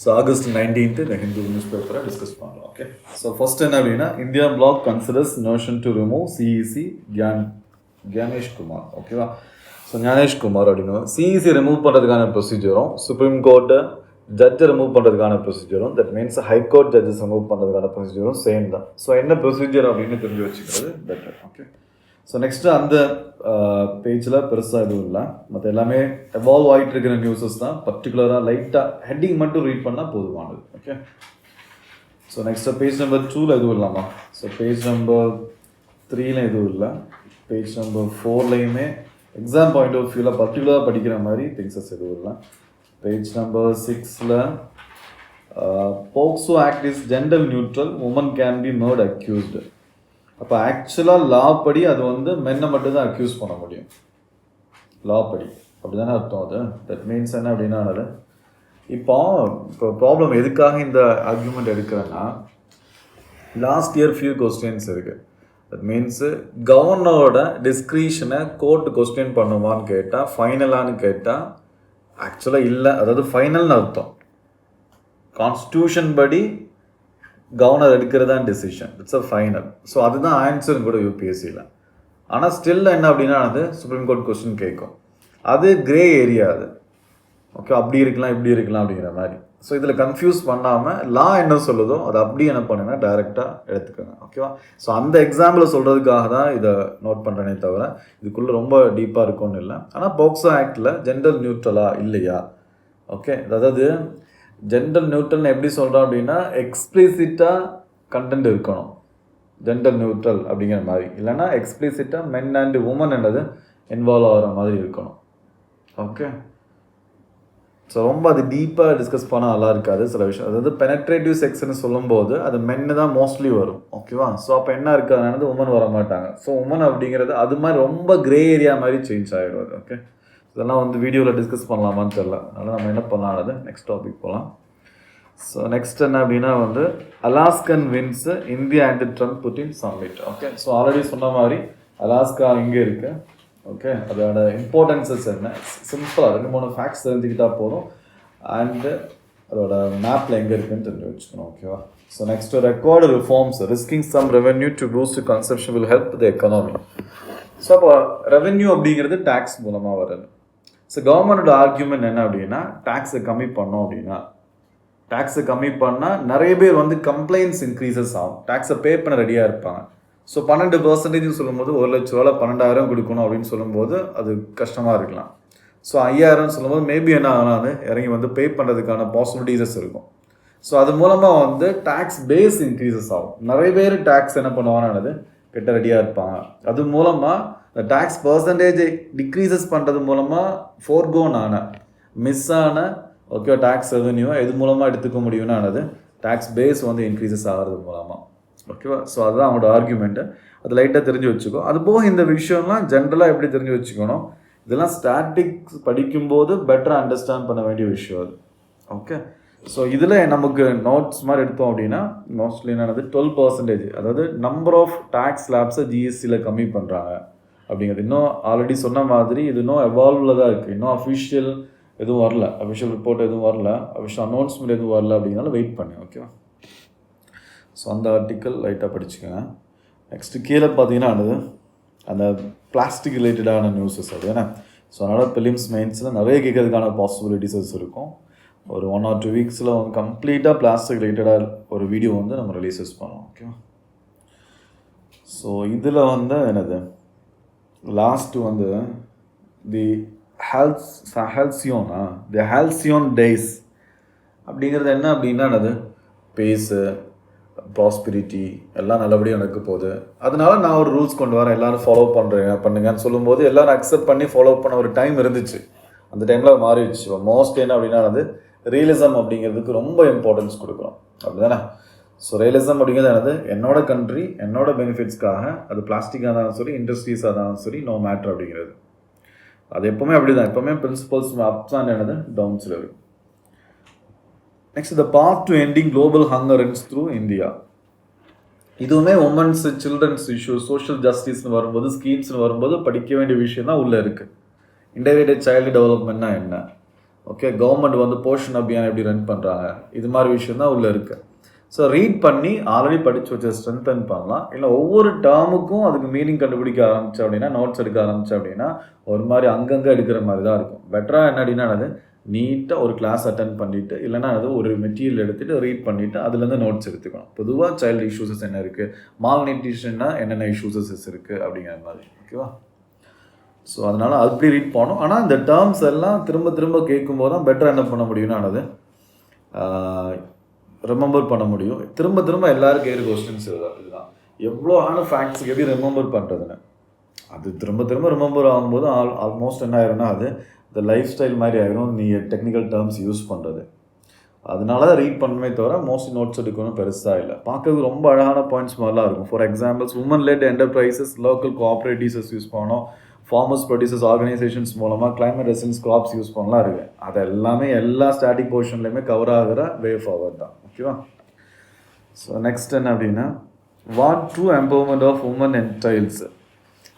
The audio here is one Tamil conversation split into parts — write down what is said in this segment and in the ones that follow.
ஸோ ஆகஸ்ட் 19th இந்த ஹிந்து நியூஸ் பேப்பரை டிஸ்கஸ் பண்ணலாம். ஓகே, ஸோ ஃபர்ஸ்ட் என்ன அப்படின்னா, India bloc considers notion to remove CEC Gyanesh Kumar. ஓகேவா? ஸோ ஞானேஷ் குமார் அப்படின்னு சிஇசி ரிமூவ் பண்ணுறதுக்கான ப்ரொசீஜரும், சுப்ரீம் கோர்ட்டை ஜட்ஜை ரிமூவ் பண்ணுறதுக்கான ப்ரொசீஜரும், that means high court judges remove பண்ணுறதுக்கான ப்ரொசீஜரும் சேம் தான். ஸோ என்ன ப்ரொசீஜர் அப்படின்னு தெரிஞ்சு வச்சுக்கிறது பெட்டர். ஓகே, ஸோ நெக்ஸ்ட்டு அந்த பேஜில் பெருசாக எதுவும் இல்லை, மற்ற எல்லாமே எவால்வ் ஆகிட்டு இருக்கிற நியூஸஸ் தான். பர்டிகுலராக லைட்டாக ஹெட்டிங் மட்டும் ரீட் பண்ணால் போதுமானது. Okay, so next page number 2ல் எதுவும் இல்லாமா? ஸோ பேஜ் நம்பர் 3ல எதுவும் இல்லை, பேஜ் நம்பர் 4லையுமே எக்ஸாம் பாயிண்ட் ஆஃப் வியூவில் பர்டிகுலராக படிக்கிற மாதிரி திங்ஸஸ் எதுவும் இல்லை. பேஜ் நம்பர் 6ல் POCSO act is gender neutral, woman can be made accused. அப்போ ஆக்சுவலாக லா படி அது வந்து மென்னை மட்டும்தான் அக்யூஸ் பண்ண முடியும், லா படி. அப்படி தானே அர்த்தம் அது. தட் மீன்ஸ் என்ன அப்படின்னா, அது இப்போ ப்ராப்ளம் எதுக்காக இந்த ஆர்குமெண்ட் எடுக்கிறேன்னா, லாஸ்ட் இயர் ஃபியூ கொஸ்டின்ஸ் இருக்குது. தட் மீன்ஸு கவர்னரோட டிஸ்க்ரிஷனை கோர்ட் கொஸ்டின் பண்ணுவான்னு கேட்டால், ஃபைனலான்னு கேட்டால் ஆக்சுவலாக இல்லை, அதாவது ஃபைனல்னு அர்த்தம். கான்ஸ்டியூஷன் படி கவர்னர் எடுக்கிறதான் decision, it's a final. So அதுதான் ஆன்சரும் கூட யூபிஎஸ்சியில். ஆனால் ஸ்டில் என்ன அப்படின்னா, அது சுப்ரீம் கோர்ட் கொஸ்டின் கேட்கும், அது கிரே ஏரியா அது. ஓகே, அப்படி இருக்கலாம் இப்படி இருக்கலாம் அப்படிங்கிற மாதிரி. ஸோ இதில் கன்ஃபியூஸ் பண்ணாமல் லா என்ன சொல்லுதோ அதை அப்படி என்ன பண்ணுன்னா டைரெக்டாக எடுத்துக்கோங்க. ஓகேவா? ஸோ அந்த எக்ஸாம்பிளை சொல்கிறதுக்காக தான் இதை நோட் பண்ணுறேனே தவிர இதுக்குள்ளே ரொம்ப டீப்பாக இருக்கும்னு இல்லை. ஆனால் போக்சோ ஆக்டில் ஜெண்டர் நியூட்ரலா இல்லையா? ஓகே, அதாவது ஜெண்டர் நியூட்ரல்னு எப்படி சொல்கிறோம் அப்படின்னா, எக்ஸ்பிளிசிட்டாக கண்டென்ட் இருக்கணும் ஜெண்டர் நியூட்ரல் அப்படிங்கிற மாதிரி, இல்லைன்னா எக்ஸ்பிளிசிட்டாக மென் அண்ட் உமன் என்னது இன்வால்வ் ஆகிற மாதிரி இருக்கணும். ஓகே, ஸோ ரொம்ப அது டீப்பாக டிஸ்கஸ் பண்ணால் நல்லா இருக்காது சில விஷயம். அதாவது பெனட்ரேட்டிவ் செக்ஸ்ன்னு சொல்லும்போது அது மென்னு தான் மோஸ்ட்லி வரும். ஓகேவா? ஸோ அப்போ என்ன இருக்காதுனால உமன் வர மாட்டாங்க. ஸோ உமன் அப்படிங்கிறது அது மாதிரி ரொம்ப கிரே ஏரியா மாதிரி சேஞ்ச் ஆகிடுவாது. ஓகே, இதெல்லாம் வந்து வீடியோவில் டிஸ்கஸ் பண்ணலாமான்னு தெரியல, அதனால் நம்ம என்ன பண்ணலாம்னது நெக்ஸ்ட் டாபிக் போகலாம். ஸோ நெக்ஸ்ட் என்ன அப்படின்னா வந்து, Alaskan wins India and Trump Putin summit. Okay, so already சொன்ன மாதிரி அலாஸ்கா இங்கே இருக்குது. ஓகே, அதோட இம்பார்ட்டன்ஸஸ் என்ன, சிம்பிளாக 2-3 ஃபேக்ட்ஸ் தெரிஞ்சுக்கிட்டால் போதும். அண்டு அதோட மேப்பில் எங்கே இருக்குன்னு தெரிஞ்சு வச்சுக்கணும். ஓகேவா? So next, record reforms risking some revenue to boost consumption will help the economy. So அப்போ ரெவென்யூ அப்படிங்கிறது டேக்ஸ் மூலமாக வருது. ஸோ கவர்மெண்டோட ஆர்கியூமெண்ட் என்ன அப்படின்னா, டேக்ஸை கம்மி பண்ணோம் அப்படின்னா, டேக்ஸை கம்மி பண்ணால் நிறைய பேர் வந்து கம்ப்ளைண்ட்ஸ் இன்க்ரீசஸ் ஆகும், டேக்ஸை பே பண்ண ரெடியாக இருப்பாங்க. ஸோ 12% சொல்லும்போது 1 லட்ச ரூபாவில் 12,000 கொடுக்கணும் அப்படின்னு சொல்லும்போது அது கஷ்டமாக இருக்கலாம். ஸோ 5,000 சொல்லும்போது மேபி என்ன ஆனாலும் இறங்கி வந்து பே பண்ணுறதுக்கான பாசிபிலிட்டிஸஸ் இருக்கும். ஸோ அது மூலமாக வந்து டேக்ஸ் பேஸ் இன்க்ரீசஸ் ஆகும். நிறைய பேர் டேக்ஸ் என்ன பண்ணுவாங்கன்னு கிட்ட ரெடியாக இருப்பாங்க. அது மூலமாக இந்த டேக்ஸ் பர்சன்டேஜை டிக்ரீசஸ் பண்ணுறது மூலமாக ஃபோர்கோன் ஆன மிஸ் ஆன ஓகே டேக்ஸ் ரெவென்யூ எது மூலமாக எடுத்துக்க முடியும்னு டேக்ஸ் பேஸ் வந்து இன்க்ரீசஸ் ஆகிறது மூலமாக. ஓகேவா? ஸோ அதுதான் அவங்களோட ஆர்கியூமெண்ட்டு. அது லைட்டாக தெரிஞ்சு வச்சுக்கோ. அது போக இந்த விஷயம்லாம் ஜென்ரலாக எப்படி தெரிஞ்சு வச்சுக்கணும், இதெல்லாம் ஸ்டாட்டிக்ஸ் படிக்கும்போது பெட்டராக அண்டர்ஸ்டாண்ட் பண்ண வேண்டிய விஷயம் அது. ஓகே, ஸோ இதில் நமக்கு நோட்ஸ் மாதிரி எடுத்தோம் அப்படின்னா மோஸ்ட்லி என்னது 12%, அதாவது நம்பர் ஆஃப் டேக்ஸ் ஸ்லாப்ஸை ஜிஎஸ்டியில் கம்மி பண்ணுறாங்க அப்படிங்கிறது. இன்னும் ஆல்ரெடி சொன்ன மாதிரி இது இன்னும் எவால்வில் தான் இருக்குது, இன்னும் அஃபிஷியல் எதுவும் வரல, அஃபிஷியல் ரிப்போர்ட் எதுவும் வரல, அஃபிஷியல் அனௌன்ஸ்மெண்ட் எதுவும் வரல அப்படிங்கிறனால வெயிட் பண்ணி. ஓகேவா? ஸோ அந்த ஆர்டிக்கல் லைட்டாக படிச்சுக்கோங்க. நெக்ஸ்ட்டு கீழே பார்த்தீங்கன்னா அந்த பிளாஸ்டிக் ரிலேட்டடான நியூஸஸ் அது ஏன்னா. ஸோ அதனால் ப்ரிலிம்ஸ் மெயின்ஸில் நிறைய கேட்கறதுக்கான பாசிபிலிட்டிஸஸ் இருக்கும். ஒரு 1 or 2 வீக்ஸில் வந்து கம்ப்ளீட்டாக பிளாஸ்டிக் ரிலேட்டடாக ஒரு வீடியோ வந்து நம்ம ரிலீஸஸ் பண்ணுவோம். ஓகேவா? ஸோ இதில் வந்து என்னது லாஸ்ட்டு வந்து தி ஹால்சியோன் டேஸ் அப்படிங்கிறது என்ன அப்படின்னா, என்னது பேஸு ப்ராஸ்பிரிட்டி எல்லாம் நல்லபடியாக நடக்க போகுது, அதனால நான் ஒரு ரூல்ஸ் கொண்டு வரேன், எல்லோரும் ஃபாலோ பண்ணுங்கன்னு சொல்லும்போது எல்லோரும் அக்செப்ட் பண்ணி ஃபாலோ பண்ண ஒரு டைம் இருந்துச்சு. அந்த டைமில் மாறிடுச்சு. மோஸ்ட் என்ன அப்படின்னா ரியலிசம் அப்படிங்கிறதுக்கு ரொம்ப இம்பார்ட்டன்ஸ் கொடுக்குறோம், அப்படி தானே? ஸோ ரியலிசம் அப்படிங்கிறது என்னோட கண்ட்ரி என்னோட பெனிஃபிட்ஸ்க்காக, அது பிளாஸ்டிக்காக இருந்தாலும் சரி இண்டஸ்ட்ரீஸாக இருந்தாலும் சரி நோ மேட்ரு அப்படிங்கிறது. அது எப்போவுமே அப்படி தான், எப்போவுமே பிரின்சிபல்ஸ் அப்ஸ் அண்ட் டவுன்ஸில் இருக்குது. Next, the path to ending global hunger ends through India. இதுவுமே உமன்ஸ் சில்ட்ரன்ஸ் இஷ்யூ சோஷியல் ஜஸ்டிஸ்னு வரும்போது ஸ்கீம்ஸ்னு வரும்போது படிக்க வேண்டிய விஷயம் தான் உள்ளே இருக்குது. இன்டெகிரேட்டட் சைல்டு டெவலப்மெண்ட்னா என்ன, ஓகே, கவர்மெண்ட் வந்து போஷன் அபியான் எப்படி ரன் பண்ணுறாங்க, இது மாதிரி விஷயம் தான் உள்ளே இருக்குது. ஸோ ரீட் பண்ணி ஆல்ரெடி படித்து வச்சு ஸ்ட்ரென்தன் பண்ணலாம். இல்லை ஒவ்வொரு டேர்முக்கும் அதுக்கு மீனிங் கண்டுபிடிக்க ஆரம்பித்தோம் அப்படின்னா, நோட்ஸ் எடுக்க ஆரம்பித்தோம் அப்படின்னா ஒரு மாதிரி அங்கங்கே எடுக்கிற மாதிரி தான் இருக்கும். பெட்டராக என்ன அப்படின்னா அது நீட்டாக ஒரு கிளாஸ் அட்டன் பண்ணிவிட்டு, இல்லைனா அது ஒரு மெட்டீரியல் எடுத்துகிட்டு ரீட் பண்ணிவிட்டு அதுலேருந்து நோட்ஸ் எடுத்துக்கணும். பொதுவாக சைல்டு இஷ்யூஸஸ் என்ன இருக்குது, மால் நியூட்ரிஷன்னா என்னென்ன இஷ்யூஸஸ் இருக்குது அப்படிங்கிற மாதிரி. ஓகேவா? ஸோ அதனால் அப்படி ரீட் பண்ணணும். ஆனால் இந்த டேர்ம்ஸ் எல்லாம் திரும்ப திரும்ப கேட்கும்போது தான் பெட்டராக என்ன பண்ண முடியும்னா அது ரிமெம்பர் பண்ண முடியும். திரும்ப திரும்ப எல்லாரும் கேட்குற கொஸ்டின்ஸ் இதுதான், எவ்வளோ ஃபேக்ட்ஸுக்கு எப்படி ரிமெம்பர் பண்ணுறதுன்னு. அது திரும்ப திரும்ப ரிமெம்பர் ஆகும்போது ஆல்மோஸ்ட் என்ன ஆயிரும்னா அது இந்த லைஃப் ஸ்டைல் மாதிரி ஆகிரும், நீ டெக்னிக்கல் டேர்ம்ஸ் யூஸ் பண்ணுறது. அதனால தான் ரீட் பண்ணுமே தவிர மோஸ்ட்லி நோட்ஸ் எடுக்கணும் பெருசாக இல்லை. பார்க்கறதுக்கு ரொம்ப அழகான பாயிண்ட்ஸ் மாதிரிலாம் இருக்கும். For examples, woman led enterprises, local cooperatives use பண்ணணும், ஃபார்மர்ஸ் ப்ரொடியூசர்ஸ் ஆர்கனைசேஷன்ஸ் மூலமாக கிளைமேட் ரெசிஸ்டன்ஸ் கிராப்ஸ் யூஸ் பண்ணலாம் இருக்குது. அது எல்லாமே எல்லா ஸ்டாட்டிக் போர்ஷன்லையுமே கவர் ஆகிற வே ஃபார்வர்ட் தான். ஓகேவா? ஸோ நெக்ஸ்ட் என்ன அப்படின்னா, what true empowerment of women entails.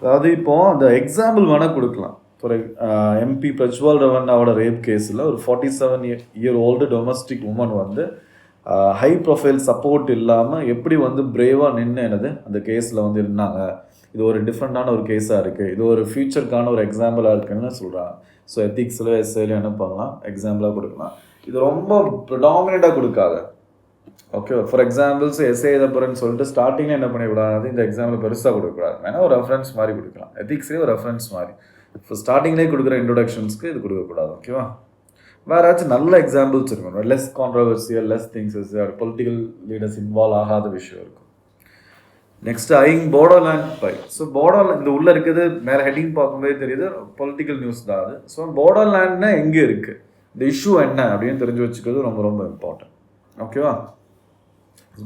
அதாவது இப்போது அந்த எக்ஸாம்பிள் வேணால் கொடுக்கலாம். ஃபார் எம்பி பிரஜ்வால் ரவண்ணாவோட ரேப் கேஸில் ஒரு 47 ஓல்டு டொமஸ்டிக் உமன் வந்து ஹை ப்ரொஃபைல் சப்போர்ட் இல்லாமல் எப்படி வந்து பிரேவாக நின்று என்னது அந்த கேஸில் வந்து இருந்தாங்க. இது ஒரு டிஃப்ரெண்ட்டான ஒரு கேஸாக இருக்குது, இது ஒரு ஃபியூச்சருக்கான ஒரு எக்ஸாம்பிளாக இருக்குதுன்னு சொல்கிறாங்க. ஸோ எத்திக்ஸில் எஸ்ஐலையும் என்ன பண்ணலாம், எக்ஸாம்பிளாக கொடுக்கலாம். இது ரொம்ப ப்ரிடாமினண்ட்டாக கொடுக்காது. ஓகே, ஃபார் எக்ஸாம்பிள்ஸ் எஸ்ஏ எதப்புறன்னு சொல்லிட்டு ஸ்டார்டிங்கில் என்ன பண்ணிவிடாது, இந்த எக்ஸாம்பிள் பெருசாக கொடுக்கக்கூடாது. வேணால் ஒரு ரெஃபரன்ஸ் மாதிரி கொடுக்கலாம். எத்திக்ஸ்லேயே ஒரு ரெஃபரன்ஸ் மாதிரி இப்போ ஸ்டார்டிங்லேயே கொடுக்குற இன்ட்ரொடக்ஷன்ஸ்க்கு இது கொடுக்கக்கூடாது. ஓகேவா? வேறு ஏதாச்சும் நல்ல எக்ஸாம்பிள்ஸ் இருக்கும், less controversial, less things, political leaders involve ஆகாத விஷயம் இருக்கும். நெக்ஸ்ட் ஐங் போடோலேண்ட் பை. ஸோ போடோலேண்ட் இந்த உள்ளே இருக்குது, மேலே ஹெட்டிங் பார்க்கும்போதே தெரியுது பொலிட்டிக்கல் நியூஸ் தான் அது. ஸோ போடோலேண்ட்னா எங்கே இருக்குது, இந்த இஷ்யூ என்ன அப்படின்னு தெரிஞ்சு வச்சுக்கிறது ரொம்ப ரொம்ப இம்பார்ட்டன்ட். ஓகேவா?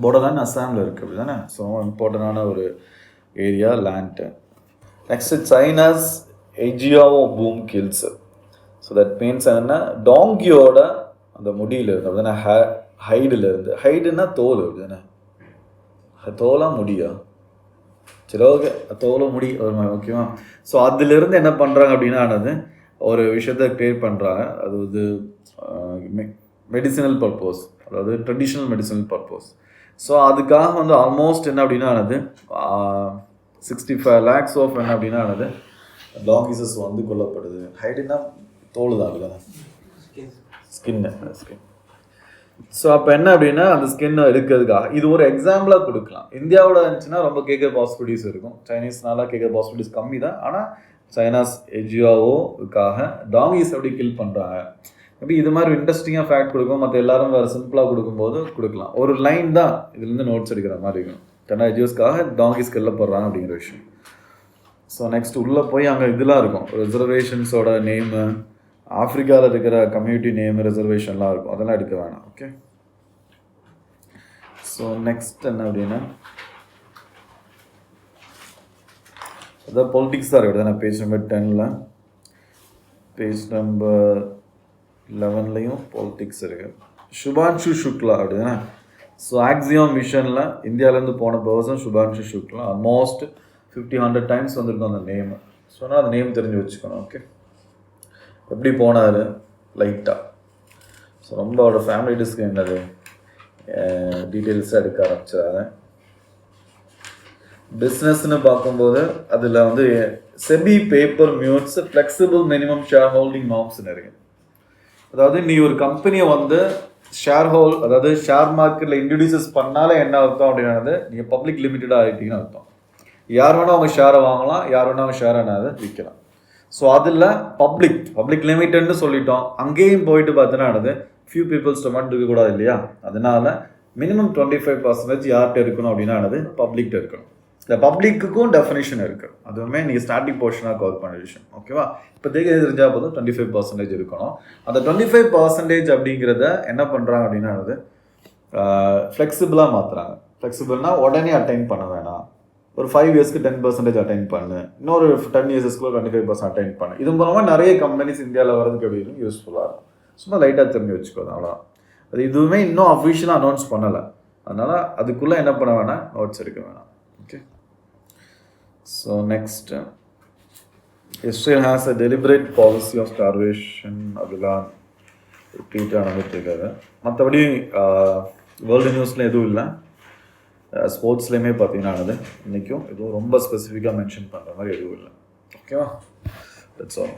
போடோலேண்ட் அஸ்ஸாமில் இருக்குது அப்படி தானே. ஸோ இம்பார்ட்டண்டான ஒரு area land. Next China's ejiao boom kills. So that means என்னென்னா டாங்கியோட அந்த முடியிலிருந்து அப்படி தானே, ஹைடுலேருந்து, ஹைடுன்னா தோல் அப்படி தானே, தோலா முடியா, சரி ஓகே, தோலை முடி ஒரு மாதிரி. ஓகேவா? ஸோ அதுலேருந்து என்ன பண்ணுறாங்க அப்படின்னா அது ஒரு விஷயத்தை க்ரியேட் பண்ணுறாங்க. அது வந்து மெடிசினல் பர்பஸ், அதாவது ட்ரெடிஷ்னல் மெடிசினல் பர்பஸ். ஸோ அதுக்காக வந்து ஆல்மோஸ்ட் என்ன அப்படின்னா அது 65 lakhs ஆஃப் என்ன அப்படின்னா அது டாங்கிஸஸ் வந்து கொல்லப்படுது. ஹைடுன்னா தோல் தான் அதுதானே, ஸ்கின்னு. ஸோ அப்போ என்ன அப்படின்னா அந்த ஸ்கின்னை எடுக்கிறதுக்காக இது ஒரு எக்ஸாம்பிளாக கொடுக்கலாம். இந்தியாவோட இருந்துச்சுன்னா ரொம்ப கேட்க பாசிபிலிட்டிஸ் இருக்கும், சைனீஸ்னால கேட்க பாசிபிலிட்டிஸ் கம்மி தான். ஆனால் சைனாஸ் எஜியாவோவுக்காக டாங்கிஸ் எப்படி கில் பண்ணுறாங்க, எப்படி இது மாதிரி இன்ட்ரெஸ்டிங்காக ஃபேக்ட் கொடுக்கும். மற்ற எல்லாரும் வேறு சிம்பிளாக கொடுக்கும்போது கொடுக்கலாம். ஒரு லைன் தான் இதுலேருந்து நோட்ஸ் எடுக்கிற மாதிரி இருக்கும். எஜியோஸ்க்காக டாங்கிஸ் கொல்லப்படுறாங்க அப்படிங்கிற விஷயம். ஸோ நெக்ஸ்ட் உள்ளே போய் அங்கே இதெல்லாம் இருக்கும், ரிசர்வேஷன்ஸோட நேமு, ஆஃப்ரிக்காவில் இருக்கிற கம்யூனிட்டி நேம், ரிசர்வேஷன்லாம் இருக்கும், அதெல்லாம் எடுக்க வேணாம். ஓகே, ஸோ நெக்ஸ்ட் என்ன அப்படின்னா அதான் பொலிட்டிக்ஸ் தான் இருக்குது. நான் பேஜ் நம்பர் 10ல், பேஜ் நம்பர் 11லையும் பொலிட்டிக்ஸ் இருக்குது. சுபான்ஷு சுக்லா அப்படிதானே. ஸோ ஆக்சியோம் மிஷனில் இந்தியாவிலேருந்து போன person Shubhanshu Shukla. Almost 50-100 times வந்திருக்கும் அந்த நேமு. ஸோ நான் அந்த நேம் தெரிஞ்சு வச்சுக்கணும். ஓகே, எப்படி போனார் லைட்டாக. ஸோ ரொம்ப அவரோட ஃபேமிலி டிஸ்க்கு என்னது டீட்டெயில்ஸாக எடுக்க ஆரம்பிச்சாரு. பிஸ்னஸ்ன்னு பார்க்கும்போது அதில் வந்து SEBI paper mutes flexible minimum share holding நார்ம்ஸ்னு இருக்குது. அதாவது நீ ஒரு கம்பெனியை வந்து அதாவது ஷேர் மார்க்கெட்டில் இன்ட்ரடியூசஸ் பண்ணாலே என்ன அர்த்தம் அப்படின்னா நீங்கள் பப்ளிக் லிமிட்டடாக ஆகிட்டீங்கன்னு அர்த்தம். யார் வேணால் அவங்க ஷேரை வாங்கலாம், யார் வேணால் அவங்க ஷேரை என்ன விற்கலாம். ஸோ அதில் பப்ளிக் லிமிட்டட்னு சொல்லிட்டோம். அங்கேயும் போயிட்டு பார்த்தோன்னா ஃபியூ பீப்புள்ஸ் மட்டும் இருக்கக்கூடாது இல்லையா. அதனால மினிமம் 25% யார்கிட்ட இருக்கணும் அப்படின்னா பப்ளிக்கிட்ட இருக்கணும். இந்த பப்ளிக்குக்கும் டெஃபினேஷன் இருக்குது, அதுவுமே நீங்கள் ஸ்டார்டிங் போர்ஷனாக கவர் பண்ண விஷயம். ஓகேவா? இப்போதைக்கு தெரிஞ்சால் போதும் 25% இருக்கணும். அந்த 25% அப்படிங்கிறத என்ன பண்ணுறாங்க அப்படின்னா ஃப்ளெக்சிபிளாக மாற்றுறாங்க. ஃப்ளெக்சிபிள்னா உடனே அட்டைன் பண்ண வேணாம், ஒரு 5 இயர்ஸ்க்கு 10% அட்டைன் பண்ணு, இன்னொரு 10 இயர்ஸ்க்குள்ள 25% அட்டைன் பண்ணு. இது மூலமாக நிறைய கம்பெனிஸ் இந்தியாவில் வரதுக்கு எப்படி யூஸ்ஃபுல்லாக இருக்கும். சும்மா லைட்டாக தெரிஞ்சு வச்சுக்கோங்க, அவ்வளோ. அது இதுவுமே இன்னும் அஃபிஷியலாக அனௌன்ஸ் பண்ணலை, அதனால் அதுக்குள்ளே என்ன பண்ண வேணாம், நோட்ஸ் எடுக்க வேணாம். Okay, so next, Israel has a deliberate policy of starvation அப்படிலாம் ரிப்பீட்டாக நடந்துட்டுருக்காங்க. மற்றபடி வேர்ல்டு நியூஸில் எதுவும் இல்லை. ஸ்போர்ட்ஸ்லேயுமே பார்த்தீங்கன்னா இன்றைக்கும் எதுவும் ரொம்ப ஸ்பெசிஃபிக்காக மென்ஷன் பண்ணுற மாதிரி எதுவும் இல்லை. ஓகேவா? That's all.